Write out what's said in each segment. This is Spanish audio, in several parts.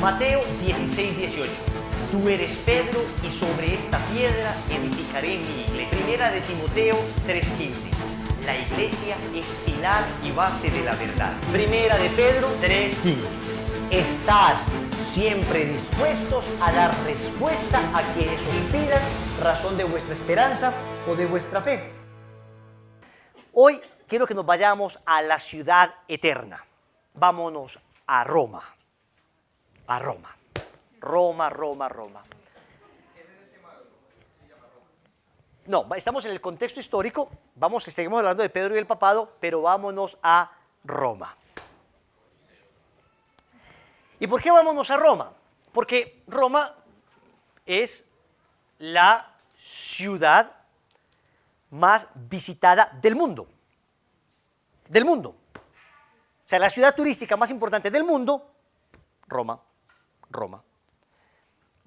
Mateo 16:18. Tú eres Pedro y sobre esta piedra edificaré mi iglesia. Primera de Timoteo 3:15. La iglesia es pilar y base de la verdad. Primera de Pedro 3:15. Estad siempre dispuestos a dar respuesta a quienes os pidan razón de vuestra esperanza o de vuestra fe. Hoy quiero que nos vayamos a la ciudad eterna. Vámonos a Roma. A Roma. Roma. No, estamos en el contexto histórico, seguimos hablando de Pedro y el papado, pero vámonos a Roma. ¿Y por qué vámonos a Roma? Porque Roma es la ciudad más visitada del mundo. Del mundo. O sea, la ciudad turística más importante del mundo, Roma.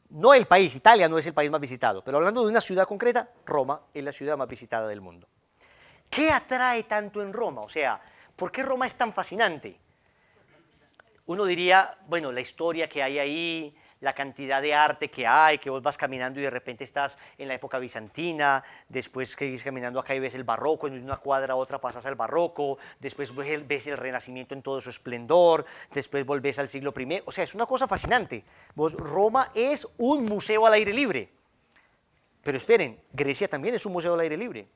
No el país, Italia no es el país más visitado, pero hablando de una ciudad concreta, Roma es la ciudad más visitada del mundo. ¿Qué atrae tanto en Roma? O sea, ¿por qué Roma es tan fascinante? Uno diría, bueno, la historia que hay ahí, la cantidad de arte que hay, que vos vas caminando y de repente estás en la época bizantina, después que sigues caminando acá y ves el barroco, en una cuadra a otra pasas al barroco, después ves el Renacimiento en todo su esplendor, después volvés al siglo I, o sea, es una cosa fascinante. Roma es un museo al aire libre, pero esperen, Grecia también es un museo al aire libre.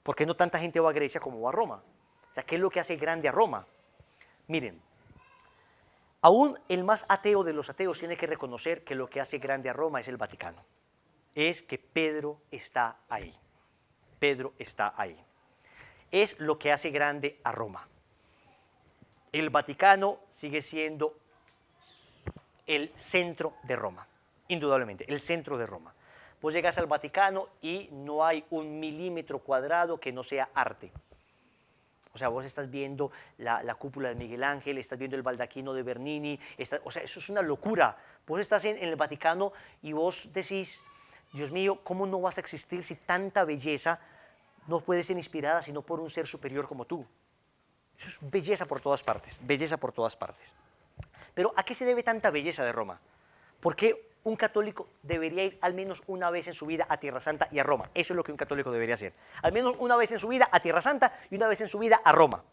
¿Por qué no tanta gente va a Grecia como va a Roma? O sea, ¿qué es lo que hace grande a Roma? Miren, aún el más ateo de los ateos tiene que reconocer que lo que hace grande a Roma es el Vaticano. Es que Pedro está ahí. Pedro está ahí. Es lo que hace grande a Roma. El Vaticano sigue siendo el centro de Roma, indudablemente, el centro de Roma. Vos llegas al Vaticano y no hay un milímetro cuadrado que no sea arte. O sea, vos estás viendo la cúpula de Miguel Ángel, estás viendo el baldaquino de Bernini, o sea, eso es una locura. Vos estás en el Vaticano y vos decís, Dios mío, ¿cómo no vas a existir si tanta belleza no puede ser inspirada sino por un ser superior como tú? Eso es belleza por todas partes, belleza por todas partes. Pero ¿a qué se debe tanta belleza de Roma? ¿Por qué un católico debería ir al menos una vez en su vida a Tierra Santa y a Roma? Eso es lo que un católico debería hacer. Al menos una vez en su vida a Tierra Santa y una vez en su vida a Roma.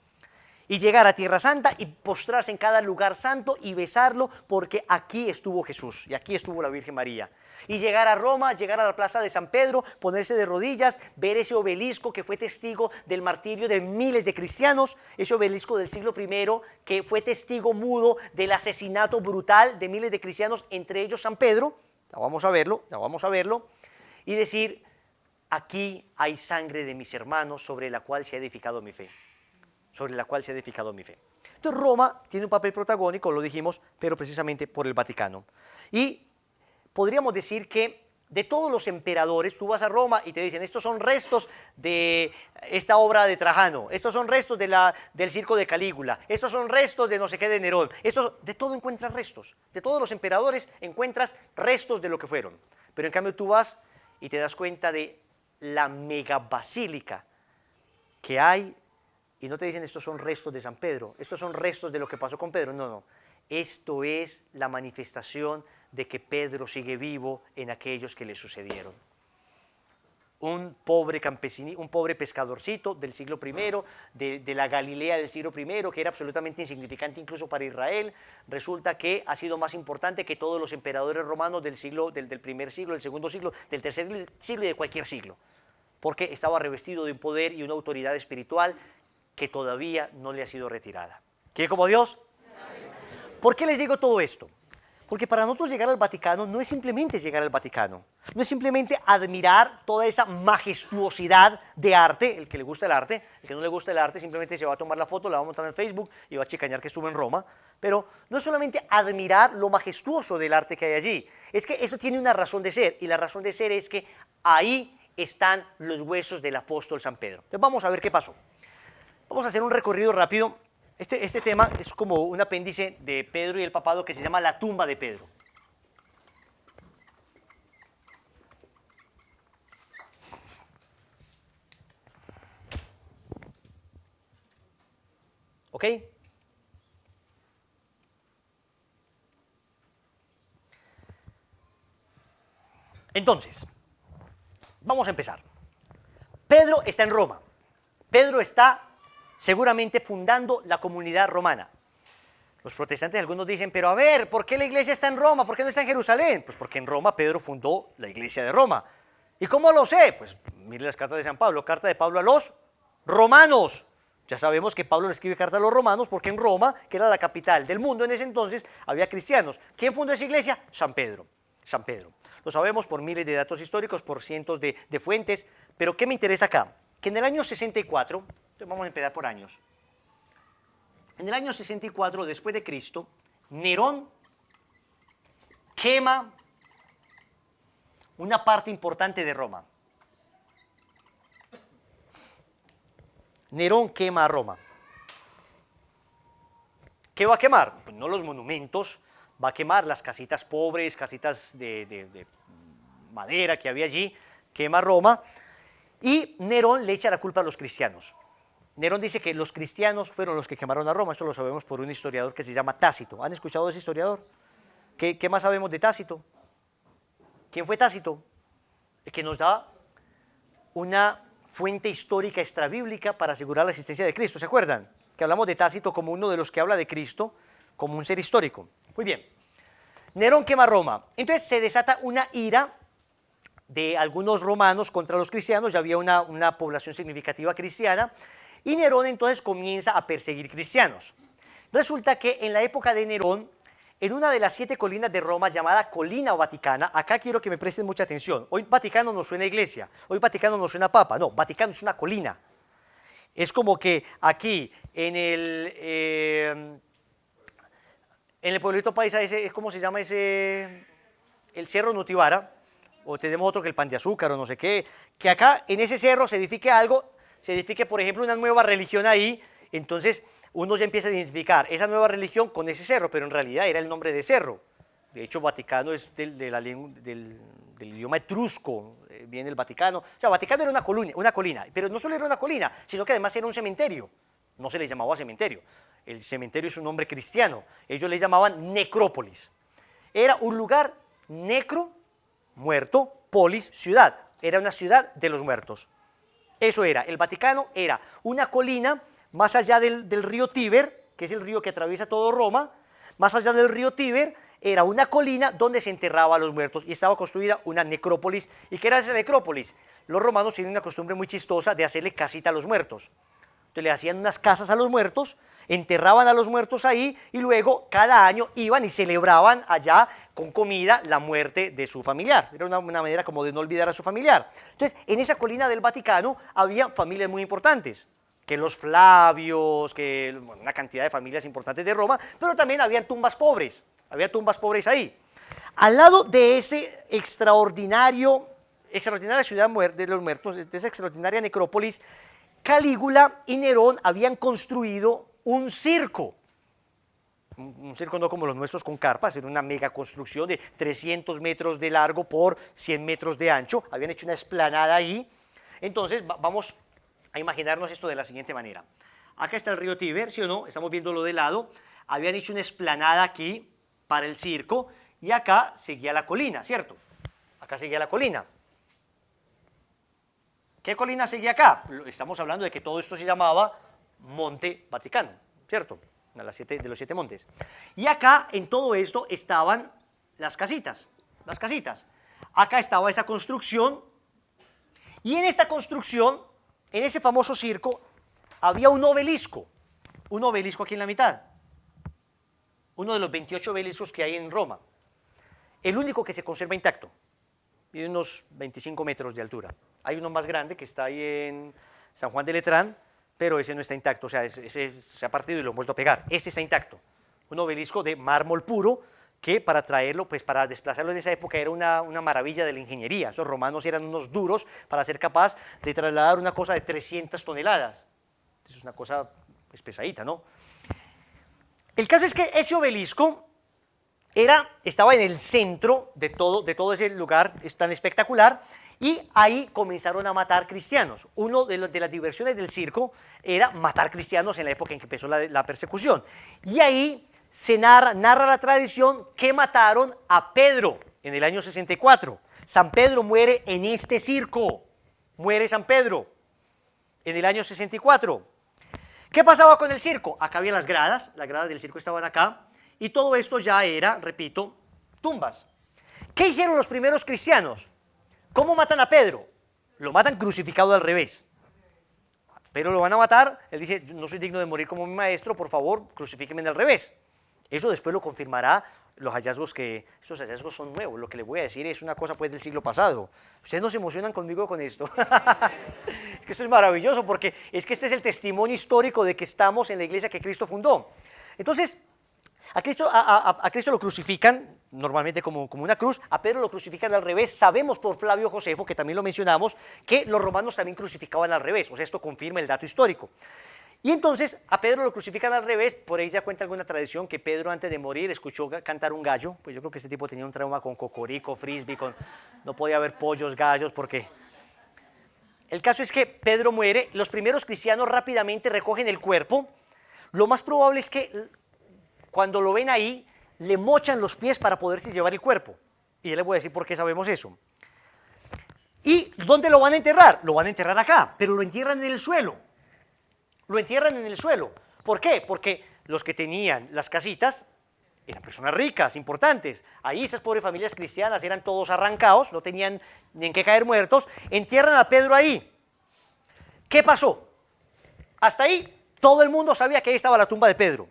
Y llegar a Tierra Santa y postrarse en cada lugar santo y besarlo porque aquí estuvo Jesús y aquí estuvo la Virgen María. Y llegar a Roma, llegar a la plaza de San Pedro, ponerse de rodillas, ver ese obelisco que fue testigo del martirio de miles de cristianos, ese obelisco del siglo I que fue testigo mudo del asesinato brutal de miles de cristianos, entre ellos San Pedro, ya vamos a verlo, y decir, aquí hay sangre de mis hermanos sobre la cual se ha edificado mi fe. Entonces Roma tiene un papel protagónico, lo dijimos, pero precisamente por el Vaticano. Y podríamos decir que de todos los emperadores, tú vas a Roma y te dicen, estos son restos de esta obra de Trajano, estos son restos del circo de Calígula, estos son restos de no sé qué de Nerón, de todo encuentras restos, de todos los emperadores encuentras restos de lo que fueron. Pero en cambio tú vas y te das cuenta de la megabasílica que hay. Y no te dicen, estos son restos de San Pedro, estos son restos de lo que pasó con Pedro. No. Esto es la manifestación de que Pedro sigue vivo en aquellos que le sucedieron. Un pobre campesino, un pobre pescadorcito del siglo I, de la Galilea del siglo I, que era absolutamente insignificante incluso para Israel, resulta que ha sido más importante que todos los emperadores romanos del primer siglo, del segundo siglo, del tercer siglo y de cualquier siglo, porque estaba revestido de un poder y una autoridad espiritual que todavía no le ha sido retirada. ¿Quiere como Dios? ¿Por qué les digo todo esto? Porque para nosotros llegar al Vaticano no es simplemente llegar al Vaticano, no es simplemente admirar toda esa majestuosidad de arte, el que le gusta el arte, el que no le gusta el arte simplemente se va a tomar la foto, la va a montar en Facebook y va a chicañar que estuvo en Roma, pero no es solamente admirar lo majestuoso del arte que hay allí, es que eso tiene una razón de ser, y la razón de ser es que ahí están los huesos del apóstol San Pedro. Entonces vamos a ver qué pasó. Vamos a hacer un recorrido rápido. Este tema es como un apéndice de Pedro y el papado que se llama la tumba de Pedro. ¿Ok? Entonces, vamos a empezar. Pedro está en Roma. Pedro está seguramente fundando la comunidad romana. Los protestantes, algunos dicen, pero a ver, ¿por qué la iglesia está en Roma? ¿Por qué no está en Jerusalén? Pues porque en Roma Pedro fundó la iglesia de Roma. ¿Y cómo lo sé? Pues mire las cartas de San Pablo, carta de Pablo a los romanos. Ya sabemos que Pablo le escribe carta a los romanos porque en Roma, que era la capital del mundo en ese entonces, había cristianos. ¿Quién fundó esa iglesia? San Pedro. San Pedro. Lo sabemos por miles de datos históricos, por cientos de fuentes, pero ¿qué me interesa acá? Que en el año 64, vamos a empezar por años, en el año 64 después de Cristo, Nerón quema una parte importante de Roma. Nerón quema a Roma. ¿Qué va a quemar? Pues no los monumentos, va a quemar las casitas pobres, casitas de madera que había allí, quema Roma, y Nerón le echa la culpa a los cristianos. Nerón dice que los cristianos fueron los que quemaron a Roma, esto lo sabemos por un historiador que se llama Tácito. ¿Han escuchado de ese historiador? ¿Qué más sabemos de Tácito? ¿Quién fue Tácito? El que nos da una fuente histórica extrabíblica para asegurar la existencia de Cristo. ¿Se acuerdan? Que hablamos de Tácito como uno de los que habla de Cristo como un ser histórico. Muy bien. Nerón quema Roma. Entonces se desata una ira de algunos romanos contra los cristianos, ya había una población significativa cristiana, y Nerón entonces comienza a perseguir cristianos. Resulta que en la época de Nerón, en una de las 7 colinas de Roma llamada Colina Vaticana, acá quiero que me presten mucha atención, hoy Vaticano no suena iglesia, hoy Vaticano no suena papa, no, Vaticano es una colina. Es como que aquí en el pueblito paisa ese, ¿cómo se llama ese? El Cerro Nutibara, o tenemos otro que el Pan de Azúcar o no sé qué, que acá en ese cerro se edifique algo, se edifique por ejemplo una nueva religión ahí, entonces uno ya empieza a identificar esa nueva religión con ese cerro, pero en realidad era el nombre de cerro. De hecho, Vaticano es del idioma etrusco, viene el Vaticano. O sea, Vaticano era una colina, pero no solo era una colina, sino que además era un cementerio. No se le llamaba cementerio. El cementerio es un nombre cristiano. Ellos le llamaban necrópolis. Era un lugar necro, muerto, polis, ciudad. Era una ciudad de los muertos. Eso era. El Vaticano era una colina más allá del río Tíber, que es el río que atraviesa todo Roma. Más allá del río Tíber era una colina donde se enterraba a los muertos y estaba construida una necrópolis. ¿Y qué era esa necrópolis? Los romanos tienen una costumbre muy chistosa de hacerle casita a los muertos. Entonces le hacían unas casas a los muertos, enterraban a los muertos ahí y luego cada año iban y celebraban allá con comida la muerte de su familiar. Era una manera como de no olvidar a su familiar. Entonces en esa colina del Vaticano había familias muy importantes, que los Flavios, que una cantidad de familias importantes de Roma, pero también habían tumbas pobres ahí. Al lado de ese extraordinaria ciudad de los muertos, de esa extraordinaria necrópolis, Calígula y Nerón habían construido un circo no como los nuestros con carpas, era una mega construcción de 300 metros de largo por 100 metros de ancho, habían hecho una explanada ahí. Entonces vamos a imaginarnos esto de la siguiente manera. Acá está el río Tíber, ¿sí o no? Estamos viéndolo de lado. Habían hecho una explanada aquí para el circo y acá seguía la colina, ¿cierto? Acá seguía la colina. ¿Qué colina seguía acá? Estamos hablando de que todo esto se llamaba Monte Vaticano, ¿cierto? De los 7 montes. Y acá en todo esto estaban las casitas. Acá estaba esa construcción y en esta construcción, en ese famoso circo, había un obelisco aquí en la mitad, uno de los 28 obeliscos que hay en Roma, el único que se conserva intacto, de unos 25 metros de altura. Hay uno más grande que está ahí en San Juan de Letrán, pero ese no está intacto, o sea, ese se ha partido y lo han vuelto a pegar. Este está intacto, un obelisco de mármol puro que para traerlo, pues para desplazarlo en esa época era una maravilla de la ingeniería. Esos romanos eran unos duros para ser capaz de trasladar una cosa de 300 toneladas. Es una cosa pues, pesadita, ¿no? El caso es que ese obelisco estaba en el centro de todo ese lugar tan espectacular y ahí comenzaron a matar cristianos. Una de las diversiones del circo era matar cristianos en la época en que empezó la persecución. Y ahí se narra la tradición que mataron a Pedro en el año 64. San Pedro muere en este circo. Muere San Pedro en el año 64. ¿Qué pasaba con el circo? Acá había las gradas del circo estaban acá, y todo esto ya era, repito, tumbas. ¿Qué hicieron los primeros cristianos? ¿Cómo matan a Pedro? Lo matan crucificado al revés. Pero lo van a matar, él dice, no soy digno de morir como mi maestro, por favor, crucifíquenme al revés. Eso después lo confirmará los hallazgos estos hallazgos son nuevos, lo que les voy a decir es una cosa pues del siglo pasado. Ustedes no se emocionan conmigo con esto. Es que esto es maravilloso porque es que este es el testimonio histórico de que estamos en la iglesia que Cristo fundó. Entonces, a Cristo lo crucifican normalmente como una cruz, a Pedro lo crucifican al revés. Sabemos por Flavio Josefo, que también lo mencionamos, que los romanos también crucificaban al revés, o sea, esto confirma el dato histórico. Y entonces a Pedro lo crucifican al revés. Por ahí ya cuenta alguna tradición que Pedro antes de morir escuchó cantar un gallo. Pues yo creo que este tipo tenía un trauma con cocorico, frisbee, no podía haber pollos, gallos, porque... El caso es que Pedro muere, los primeros cristianos rápidamente recogen el cuerpo. Lo más probable es que cuando lo ven ahí, le mochan los pies para poderse llevar el cuerpo. Y ya les voy a decir por qué sabemos eso. ¿Y dónde lo van a enterrar? Lo van a enterrar acá, pero lo entierran en el suelo. Lo entierran en el suelo. ¿Por qué? Porque los que tenían las casitas eran personas ricas, importantes. Ahí esas pobres familias cristianas eran todos arrancados, no tenían ni en qué caer muertos. Entierran a Pedro ahí. ¿Qué pasó? Hasta ahí todo el mundo sabía que ahí estaba la tumba de Pedro.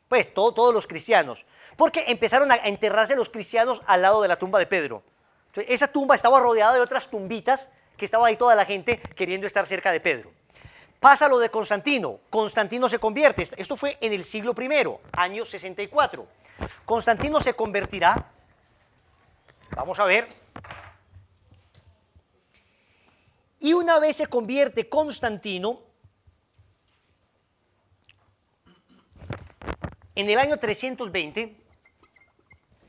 Pues todos los cristianos. Porque empezaron a enterrarse los cristianos al lado de la tumba de Pedro. Entonces, esa tumba estaba rodeada de otras tumbitas que estaba ahí toda la gente queriendo estar cerca de Pedro. Pasa lo de Constantino. Constantino se convierte. Esto fue en el siglo I, año 64. Constantino se convertirá. Vamos a ver. Y una vez se convierte Constantino, en el año 320,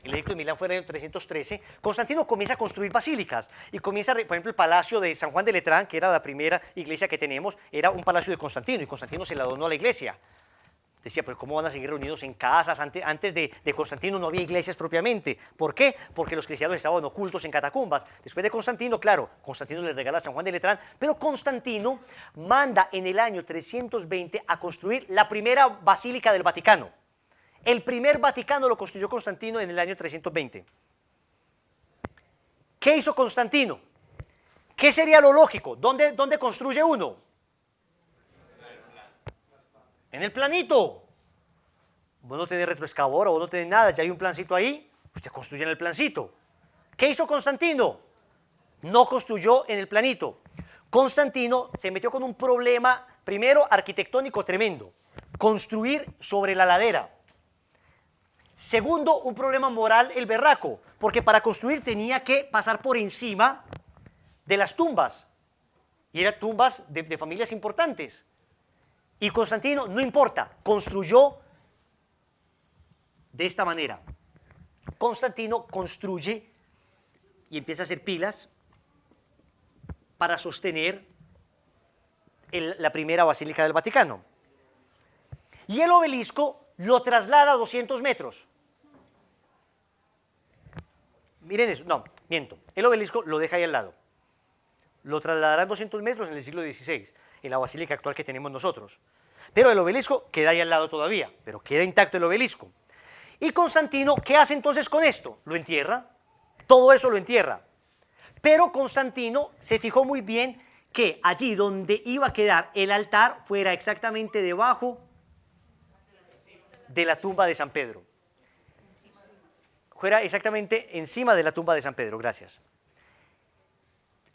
el edicto de Milán fue en el año 313, Constantino comienza a construir basílicas y comienza, por ejemplo, el palacio de San Juan de Letrán, que era la primera iglesia que tenemos, era un palacio de Constantino y Constantino se la donó a la iglesia. Decía, pero ¿cómo van a seguir reunidos en casas? Antes de Constantino no había iglesias propiamente. ¿Por qué? Porque los cristianos estaban ocultos en catacumbas. Después de Constantino, claro, Constantino le regala a San Juan de Letrán, pero Constantino manda en el año 320 a construir la primera basílica del Vaticano. El primer Vaticano lo construyó Constantino en el año 320. ¿Qué hizo Constantino? ¿Qué sería lo lógico? ¿Dónde construye uno? En el planito. Vos no tenés retroexcavadora, vos no tenés nada, ya hay un plancito ahí, usted construye en el plancito. ¿Qué hizo Constantino? No construyó en el planito. Constantino se metió con un problema, primero arquitectónico tremendo, construir sobre la ladera. Segundo, un problema moral el berraco, porque para construir tenía que pasar por encima de las tumbas, y eran tumbas de familias importantes. Y Constantino, no importa, construyó de esta manera. Constantino construye y empieza a hacer pilas para sostener la primera basílica del Vaticano. Y el obelisco lo traslada a 200 metros. Miren eso, no, miento, el obelisco lo deja ahí al lado. Lo trasladarán 200 metros en el siglo XVI, en la basílica actual que tenemos nosotros. Pero el obelisco queda ahí al lado todavía, pero queda intacto el obelisco. Y Constantino, ¿qué hace entonces con esto? Lo entierra, todo eso lo entierra. Pero Constantino se fijó muy bien que allí donde iba a quedar el altar fuera exactamente debajo de la tumba de San Pedro. Fuera exactamente encima de la tumba de San Pedro, gracias.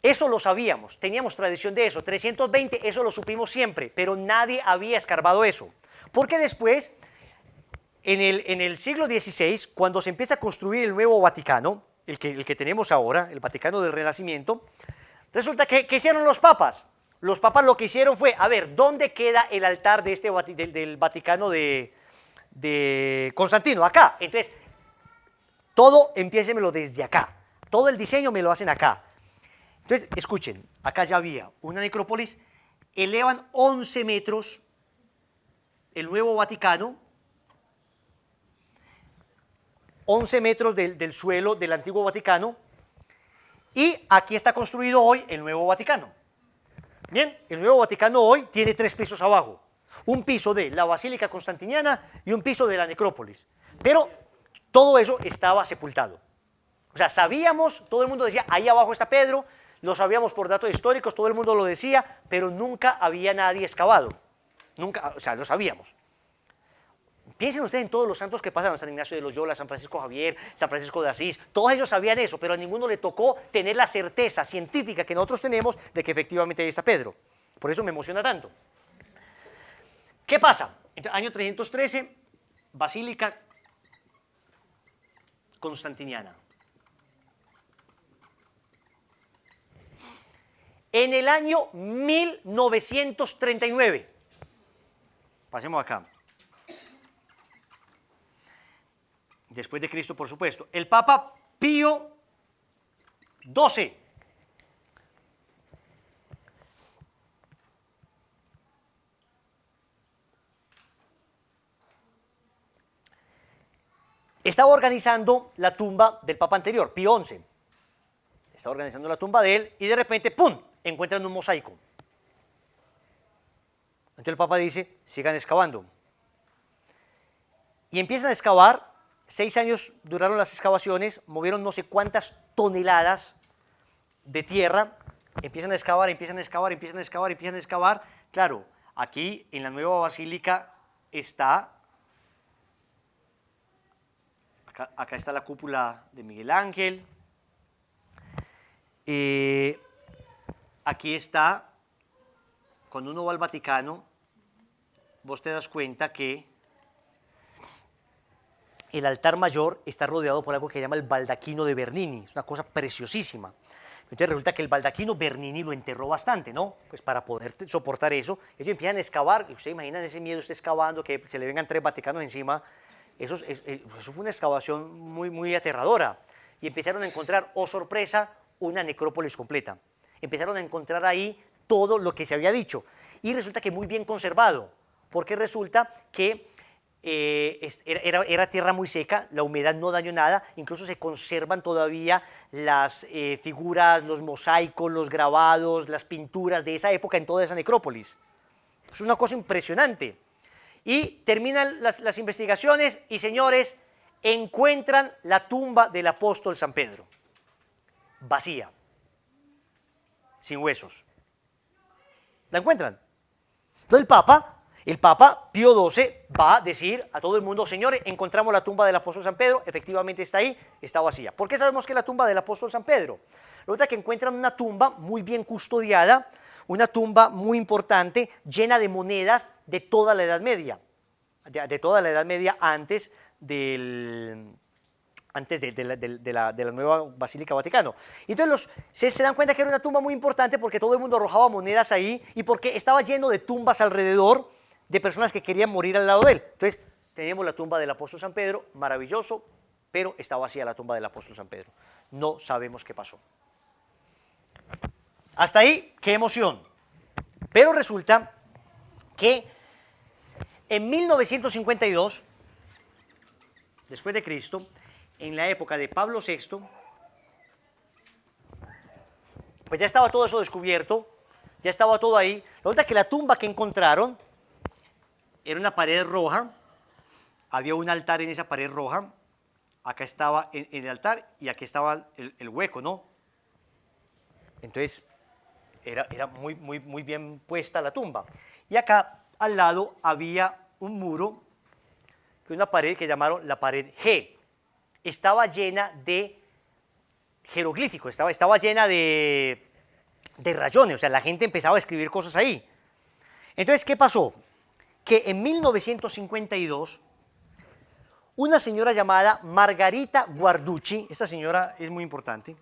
Eso lo sabíamos, teníamos tradición de eso, 320, eso lo supimos siempre, pero nadie había escarbado eso. Porque después, en el siglo XVI, cuando se empieza a construir el nuevo Vaticano, el que tenemos ahora, el Vaticano del Renacimiento, resulta que ¿qué hicieron los papas? Los papas lo que hicieron fue, a ver, ¿dónde queda el altar de del Vaticano de Constantino? Acá. Entonces, todo empiécemelo desde acá. Todo el diseño me lo hacen acá. Entonces, escuchen, acá ya había una necrópolis, elevan 11 metros el nuevo Vaticano, 11 metros del suelo del antiguo Vaticano, Y aquí está construido hoy el Nuevo Vaticano. Bien, el Nuevo Vaticano hoy tiene 3 pisos abajo. Un piso de la Basílica Constantiniana y un piso de la Necrópolis. Pero todo eso estaba sepultado. O sea, sabíamos, todo el mundo decía, ahí abajo está Pedro, lo sabíamos por datos históricos, todo el mundo lo decía, pero nunca había nadie excavado. Nunca, o sea, lo sabíamos. Piensen ustedes en todos los santos que pasaron, San Ignacio de Loyola, San Francisco Javier, San Francisco de Asís, todos ellos sabían eso, pero a ninguno le tocó tener la certeza científica que nosotros tenemos de que efectivamente ahí está Pedro. Por eso me emociona tanto. ¿Qué pasa? Año 313, Basílica Constantiniana. En el año 1939, pasemos acá, después de Cristo, por supuesto, el Papa Pío XII estaba organizando la tumba del Papa anterior, Pío XI. Estaba organizando la tumba de él y de repente, ¡pum!, encuentran un mosaico. Entonces el Papa dice, sigan excavando. Y empiezan a excavar, 6 años duraron las excavaciones, movieron no sé cuántas toneladas de tierra, empiezan a excavar, empiezan a excavar, empiezan a excavar, empiezan a excavar. Claro, aquí en la nueva basílica está, acá está la cúpula de Miguel Ángel, aquí está, cuando uno va al Vaticano, vos te das cuenta que el altar mayor está rodeado por algo que se llama el baldaquino de Bernini, es una cosa preciosísima. Entonces resulta que el baldaquino Bernini lo enterró bastante, ¿no? Pues para poder soportar eso, ellos empiezan a excavar, y ustedes imaginan ese miedo, usted excavando, que se le vengan 3 Vaticanos encima, eso fue una excavación muy aterradora. Y empezaron a encontrar, oh sorpresa, una necrópolis completa. Empezaron a encontrar ahí todo lo que se había dicho. Y resulta que muy bien conservado, porque resulta que era tierra muy seca, la humedad no dañó nada, incluso se conservan todavía las figuras, los mosaicos, los grabados, las pinturas de esa época en toda esa necrópolis. Es una cosa impresionante. Y terminan las investigaciones y, señores, encuentran la tumba del apóstol San Pedro, vacía, sin huesos. ¿La encuentran? Entonces el Papa Pío XII va a decir a todo el mundo, señores, encontramos la tumba del apóstol San Pedro, efectivamente está ahí, está vacía. ¿Por qué sabemos que es la tumba del apóstol San Pedro? Resulta que encuentran una tumba muy bien custodiada, una tumba muy importante, llena de monedas de toda la Edad Media, de toda la Edad Media antes de la nueva Basílica Vaticano. Entonces se dan cuenta que era una tumba muy importante porque todo el mundo arrojaba monedas ahí y porque estaba lleno de tumbas alrededor de personas que querían morir al lado de él. Entonces tenemos la tumba del apóstol San Pedro, maravilloso, pero está vacía la tumba del apóstol San Pedro. No sabemos qué pasó. Hasta ahí, qué emoción. Pero resulta que en 1952, después de Cristo, en la época de Pablo VI, pues ya estaba todo eso descubierto, ya estaba todo ahí. Resulta que la tumba que encontraron era una pared roja, había un altar en esa pared roja, acá estaba en el altar y aquí estaba el hueco, ¿no? Entonces era muy bien puesta la tumba. Y acá al lado había un muro, una pared que llamaron la pared G. Estaba llena de jeroglíficos, estaba llena de rayones, o sea, la gente empezaba a escribir cosas ahí. Entonces, ¿qué pasó? Que en 1952, una señora llamada Margarita Guarducci, esta señora es muy importante,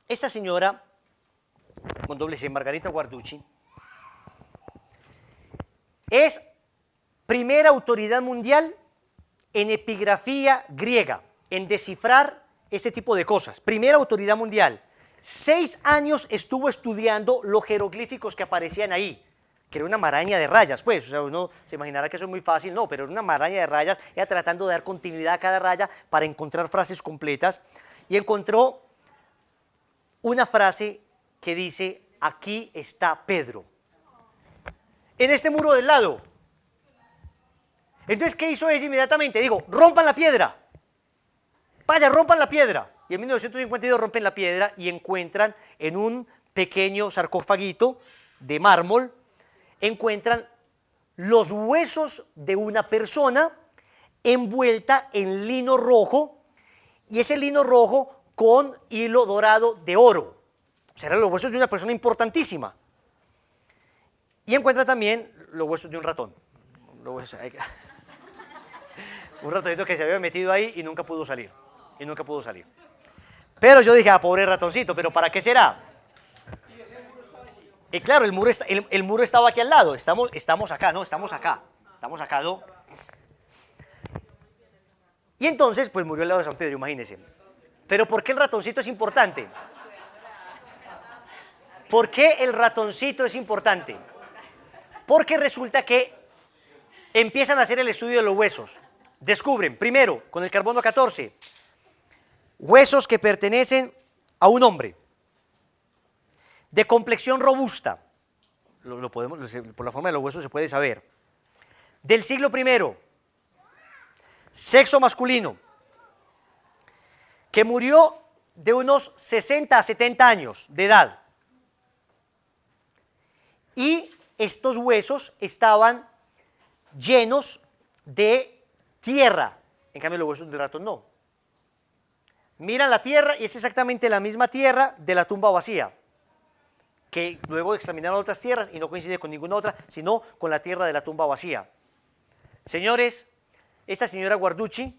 esta señora, con doble C, Margarita Guarducci, es primera autoridad mundial en epigrafía griega, en descifrar este tipo de cosas. Primera autoridad mundial. 6 años estuvo estudiando los jeroglíficos que aparecían ahí, que era una maraña de rayas, pues, o sea, uno se imaginará que eso es muy fácil, no, pero era una maraña de rayas, ella tratando de dar continuidad a cada raya para encontrar frases completas, y encontró una frase que dice, aquí está Pedro, en este muro del lado. Entonces, ¿qué hizo ella inmediatamente? Dijo, rompan la piedra, vaya, rompan la piedra. Y en 1952 rompen la piedra y encuentran en un pequeño sarcofaguito de mármol, encuentran los huesos de una persona envuelta en lino rojo, y ese lino rojo con hilo dorado de oro. O sea, eran los huesos de una persona importantísima. Y encuentra también los huesos de un ratón. Un ratonito que se había metido ahí y nunca pudo salir. Pero yo dije, pobre ratoncito, ¿pero para qué será? Y claro, el muro estaba aquí al lado. Estamos acá, ¿no? Estamos acá, ¿no? Y entonces, pues murió al lado de San Pedro, imagínense. Pero ¿por qué el ratoncito es importante? ¿Por qué el ratoncito es importante? Porque resulta que empiezan a hacer el estudio de los huesos. Descubren, primero, con el carbono 14, huesos que pertenecen a un hombre, de complexión robusta, por la forma de los huesos se puede saber, del siglo I, sexo masculino, que murió de unos 60 a 70 años de edad, y estos huesos estaban llenos de tierra, en cambio los huesos del ratón no. Miran la tierra y es exactamente la misma tierra de la tumba vacía, que luego examinaron otras tierras y no coincide con ninguna otra, sino con la tierra de la tumba vacía. Señores, esta señora Guarducci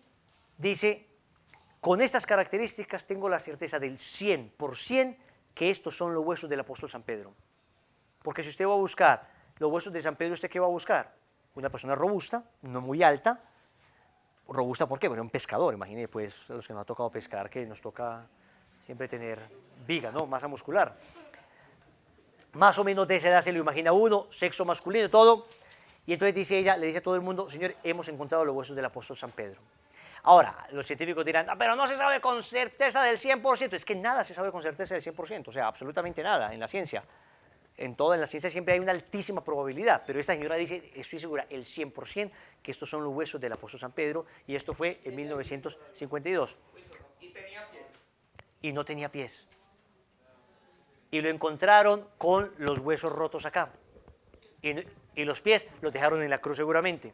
dice, con estas características tengo la certeza del 100% que estos son los huesos del apóstol San Pedro. Porque si usted va a buscar los huesos de San Pedro, ¿usted qué va a buscar? Una persona robusta, no muy alta. Robusta, ¿por qué? Bueno, un pescador, imagínense, pues, a los que nos ha tocado pescar, que nos toca siempre tener viga, ¿no? Masa muscular. Más o menos de esa edad se lo imagina uno, sexo masculino, todo. Y entonces dice ella, le dice a todo el mundo, señor, hemos encontrado los huesos del apóstol San Pedro. Ahora, los científicos dirán, pero no se sabe con certeza del 100%. Es que nada se sabe con certeza del 100%, o sea, absolutamente nada en la ciencia. En la ciencia siempre hay una altísima probabilidad, pero esta señora dice, estoy segura, el 100% que estos son los huesos del apóstol San Pedro, y esto fue en 1952. ¿Y tenía pies? Y no tenía pies. Y lo encontraron con los huesos rotos acá. Y los pies los dejaron en la cruz seguramente.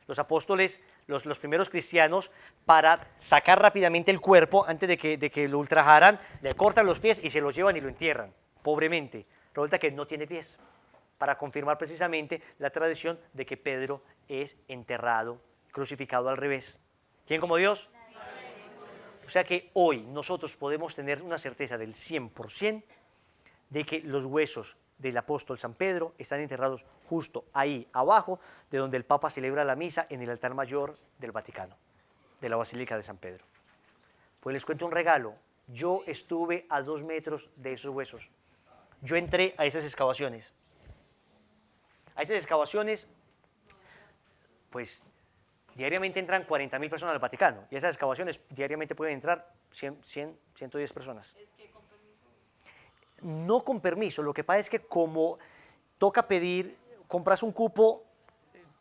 Los apóstoles, los primeros cristianos, para sacar rápidamente el cuerpo, antes de que lo ultrajaran, le cortan los pies y se los llevan y lo entierran, pobremente. Resulta que no tiene pies, para confirmar precisamente la tradición de que Pedro es enterrado, crucificado al revés. ¿Quién como Dios? O sea que hoy nosotros podemos tener una certeza del 100% de que los huesos del apóstol San Pedro están enterrados justo ahí abajo, de donde el Papa celebra la misa en el altar mayor del Vaticano, de la Basílica de San Pedro. Pues les cuento un regalo, yo estuve a 2 metros de esos huesos. Yo entré a esas excavaciones. A esas excavaciones, pues diariamente entran 40.000 personas al Vaticano, y a esas excavaciones diariamente pueden entrar 110 personas. ¿Es que con permiso? No con permiso, lo que pasa es que como toca pedir, compras un cupo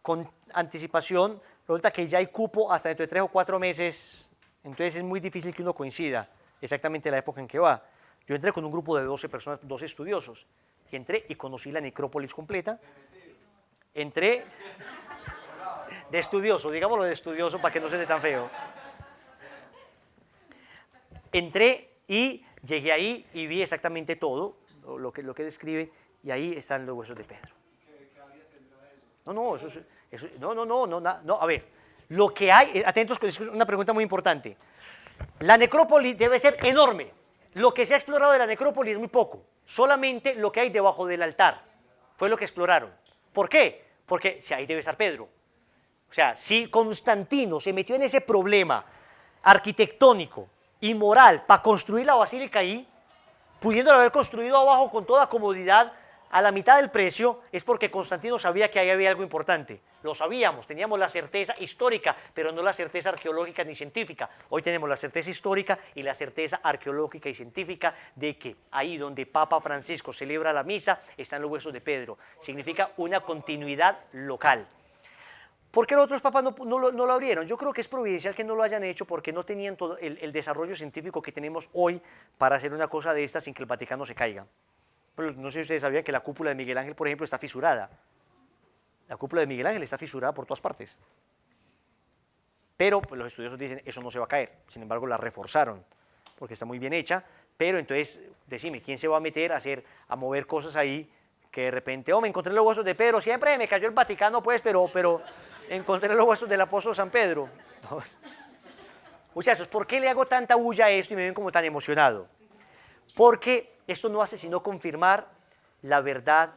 con anticipación, resulta que ya hay cupo hasta dentro de 3 o 4 meses, entonces es muy difícil que uno coincida exactamente la época en que va. Yo entré con un grupo de 12 personas, 12 estudiosos, y entré y conocí la necrópolis completa. Entré de estudioso, digámoslo de estudioso para que no se dé tan feo. Entré y llegué ahí y vi exactamente todo, lo que describe, y ahí están los huesos de Pedro. ¿Qué área tendrá eso? No, a ver, lo que hay, atentos, es una pregunta muy importante. La necrópolis debe ser enorme. Lo que se ha explorado de la necrópolis es muy poco, solamente lo que hay debajo del altar fue lo que exploraron. ¿Por qué? Porque si ahí debe estar Pedro. O sea, si Constantino se metió en ese problema arquitectónico y moral para construir la basílica ahí, pudiéndolo haber construido abajo con toda comodidad a la mitad del precio, es porque Constantino sabía que ahí había algo importante. Lo sabíamos, teníamos la certeza histórica, pero no la certeza arqueológica ni científica. Hoy tenemos la certeza histórica y la certeza arqueológica y científica de que ahí donde Papa Francisco celebra la misa están los huesos de Pedro. Significa una continuidad local. ¿Por qué los otros papas no lo abrieron? Yo creo que es providencial que no lo hayan hecho porque no tenían todo el desarrollo científico que tenemos hoy para hacer una cosa de esta sin que el Vaticano se caiga. Pero no sé si ustedes sabían que la cúpula de Miguel Ángel, por ejemplo, está fisurada. La cúpula de Miguel Ángel está fisurada por todas partes. Pero pues, los estudiosos dicen, eso no se va a caer. Sin embargo, la reforzaron porque está muy bien hecha. Pero entonces, decime, ¿quién se va a meter a mover cosas ahí que de repente, me encontré los huesos de Pedro, siempre me cayó el Vaticano, pues, pero encontré los huesos del apóstol San Pedro? Muchachos, ¿por qué le hago tanta bulla a esto y me ven como tan emocionado? Porque esto no hace sino confirmar la verdad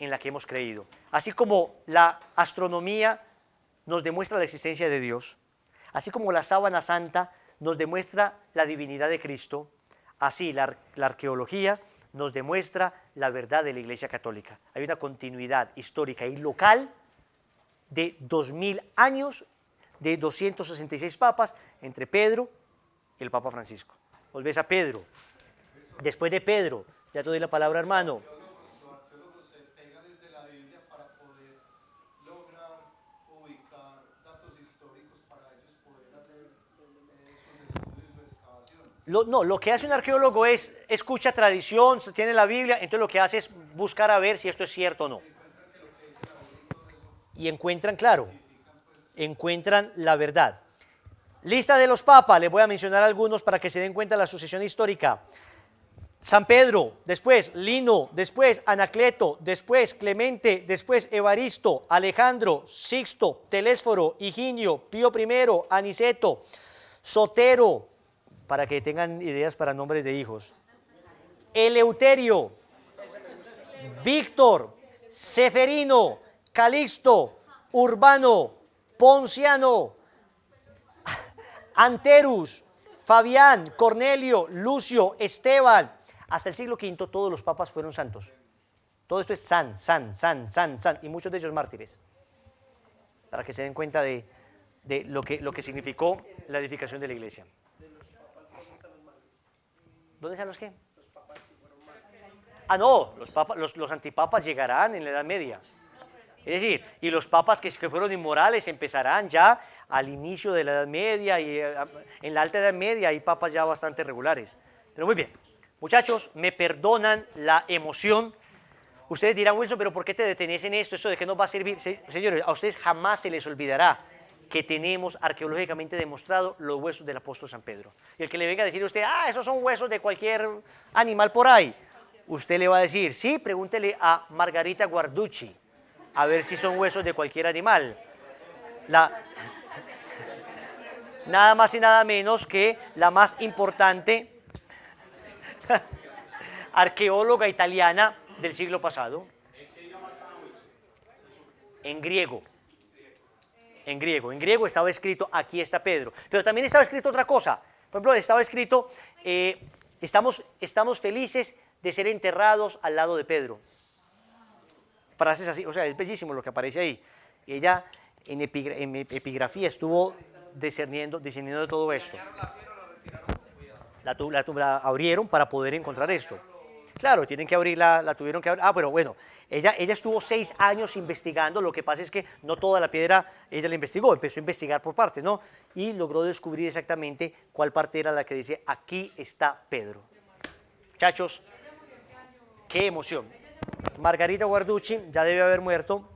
en la que hemos creído. Así como la astronomía nos demuestra la existencia de Dios, así como la sábana santa nos demuestra la divinidad de Cristo, así la arqueología nos demuestra la verdad de la Iglesia Católica. Hay una continuidad histórica y local de 2000 años, de 266 papas, entre Pedro y el Papa Francisco. Volvés a Pedro. Después de Pedro, ya te doy la palabra, hermano. Los arqueólogos se pegan desde la Biblia para poder lograr ubicar datos históricos para ellos poder hacer sus estudios o excavaciones. Lo que hace un arqueólogo es, escucha tradición, tiene la Biblia, entonces lo que hace es buscar a ver si esto es cierto o no. Y encuentran, claro, encuentran la verdad. Lista de los papas, les voy a mencionar algunos para que se den cuenta de la sucesión histórica. San Pedro, después Lino, después Anacleto, después Clemente, después Evaristo, Alejandro, Sixto, Telésforo, Higinio, Pío I, Aniceto, Sotero, para que tengan ideas para nombres de hijos, Eleuterio, Víctor, Seferino, Calixto, Urbano, Ponciano, Anterus, Fabián, Cornelio, Lucio, Esteban. Hasta el siglo V todos los papas fueron santos. Todo esto es san, y muchos de ellos mártires. Para que se den cuenta de lo que significó la edificación de la iglesia. ¿Dónde están los qué? Ah, no, los antipapas llegarán en la Edad Media. Es decir, y los papas que fueron inmorales empezarán ya al inicio de la Edad Media y en la Alta Edad Media hay papas ya bastante regulares. Pero muy bien, muchachos, me perdonan la emoción. Ustedes dirán, Wilson, pero ¿por qué te detenés en esto? ¿Eso de qué nos va a servir? Señores, a ustedes jamás se les olvidará que tenemos arqueológicamente demostrado los huesos del apóstol San Pedro. Y el que le venga a decir a usted, esos son huesos de cualquier animal por ahí, usted le va a decir, sí, pregúntele a Margarita Guarducci, a ver si son huesos de cualquier animal. Nada más y nada menos que la más importante arqueóloga italiana del siglo pasado. En griego. En griego estaba escrito, aquí está Pedro. Pero también estaba escrito otra cosa. Por ejemplo, estaba escrito, estamos felices de ser enterrados al lado de Pedro. Frases así, o sea, es bellísimo lo que aparece ahí. Ella en epigrafía estuvo discerniendo de todo esto. La abrieron para poder encontrar esto. Claro, tienen que abrirla, la tuvieron que abrir. Pero bueno, ella estuvo 6 años investigando. Lo que pasa es que no toda la piedra ella la investigó, empezó a investigar por partes, ¿no? Y logró descubrir exactamente cuál parte era la que dice, aquí está Pedro. Muchachos, qué emoción. Margarita Guarducci ya debe haber muerto.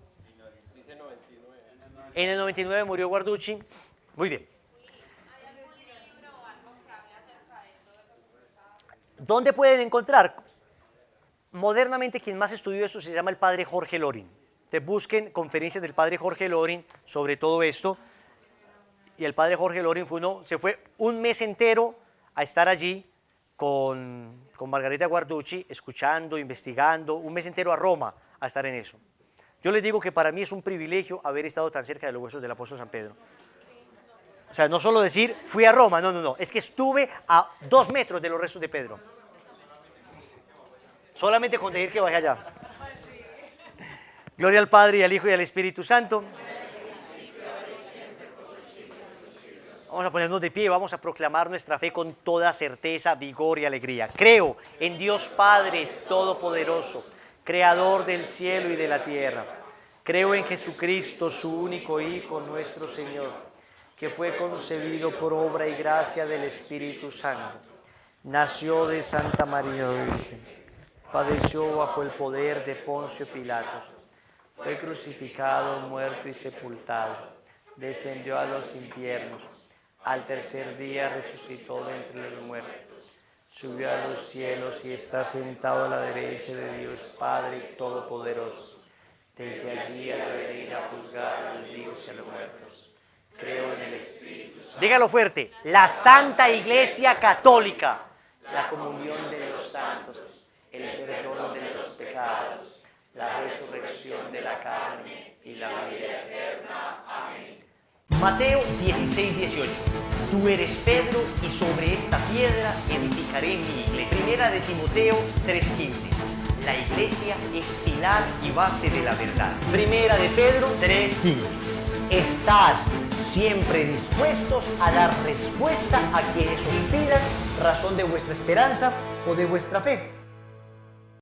En el 99 murió Guarducci. Muy bien. ¿Dónde pueden encontrar? Modernamente quien más estudió esto se llama el padre Jorge Loring. Te busquen conferencias del padre Jorge Loring sobre todo esto. Y el padre Jorge Loring se fue un mes entero a estar allí con Margarita Guarducci, escuchando, investigando, un mes entero a Roma a estar en eso. Yo les digo que para mí es un privilegio haber estado tan cerca de los huesos del apóstol San Pedro. O sea, no solo decir, fui a Roma, no, es que estuve a 2 metros de los restos de Pedro. Solamente con decir que vaya allá. Gloria al Padre, y al Hijo, y al Espíritu Santo. Vamos a ponernos de pie, vamos a proclamar nuestra fe con toda certeza, vigor y alegría. Creo en Dios Padre Todopoderoso, Creador del cielo y de la tierra. Creo en Jesucristo, su único Hijo, nuestro Señor, que fue concebido por obra y gracia del Espíritu Santo. Nació de Santa María Virgen, padeció bajo el poder de Poncio Pilatos, fue crucificado, muerto y sepultado, descendió a los infiernos, al tercer día resucitó de entre los muertos, subió a los cielos y está sentado a la derecha de Dios Padre Todopoderoso. Desde allí ha de venir a juzgar a los vivos y a los muertos. Creo en el Espíritu Santo. Dígalo fuerte, la Santa Iglesia Católica, la comunión de los santos, el perdón de los pecados, la resurrección de la carne y la vida eterna. Amén. Mateo 16:18. Tú eres Pedro y sobre esta piedra edificaré mi iglesia. Primera de Timoteo 3:15. La iglesia es pilar y base de la verdad. Primera de Pedro 3:15. Estad siempre dispuestos a dar respuesta a quienes os pidan razón de vuestra esperanza o de vuestra fe.